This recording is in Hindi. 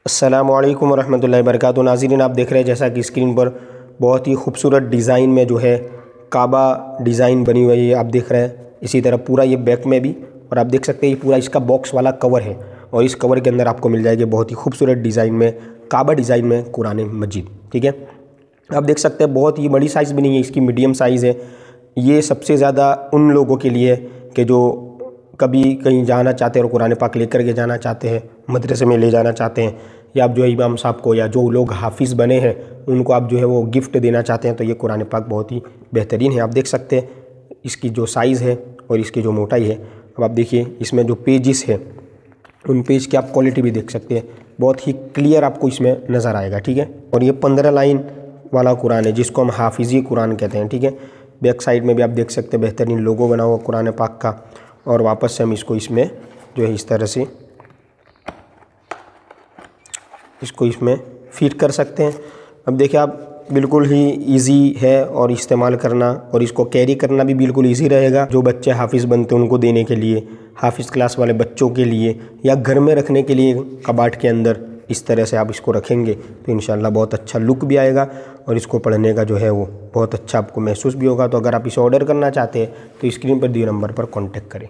अस्सलामुअलैकुम वरहमतुल्लाहि वबरकातुहू। नाज़रीन, आप देख रहे हैं जैसा कि स्क्रीन पर बहुत ही खूबसूरत डिज़ाइन में जो है काबा डिज़ाइन बनी हुई है, आप देख रहे हैं। इसी तरह पूरा ये बैक में भी, और आप देख सकते हैं ये पूरा इसका बॉक्स वाला कवर है, और इस कवर के अंदर आपको मिल जाएगी बहुत ही खूबसूरत डिज़ाइन में काबा डिज़ाइन में कुरान मजीद। ठीक है, आप देख सकते हैं बहुत ही बड़ी साइज़ भी नहीं है इसकी, मीडियम साइज़ है। ये सबसे ज़्यादा उन लोगों के लिए कि जो कभी कहीं जाना चाहते हैं और कुरान पाक लेकर के जाना चाहते हैं, मदरसे में ले जाना चाहते हैं, या आप जो है इमाम साहब को या जो लोग हाफिज़ बने हैं उनको आप जो है वो गिफ्ट देना चाहते हैं, तो ये कुरान पाक बहुत ही बेहतरीन है। आप देख सकते हैं इसकी जो साइज़ है और इसकी जो मोटाई है। अब आप देखिए इसमें जो पेजेस है उन पेज की आप क्वालिटी भी देख सकते हैं, बहुत ही क्लियर आपको इसमें नज़र आएगा। ठीक है, और ये 15 लाइन वाला कुरान है जिसको हम हाफिज़ी कुरान कहते हैं। ठीक है, बैक साइड में भी आप देख सकते हैं बेहतरीन लोगो बना हुआ कुरान पाक का, और वापस से हम इसको इसमें जो है इस तरह से इसको इसमें फिट कर सकते हैं। अब देखिए आप बिल्कुल ही इजी है और इस्तेमाल करना, और इसको कैरी करना भी बिल्कुल इजी रहेगा। जो बच्चे हाफिज़ बनते हैं उनको देने के लिए, हाफिज़ क्लास वाले बच्चों के लिए, या घर में रखने के लिए कबाड़ के अंदर इस तरह से आप इसको रखेंगे तो इंशाल्लाह बहुत अच्छा लुक भी आएगा, और इसको पढ़ने का जो है वो बहुत अच्छा आपको महसूस भी होगा। तो अगर आप इसे ऑर्डर करना चाहते हैं तो स्क्रीन पर दिए नंबर पर कॉन्टेक्ट करें।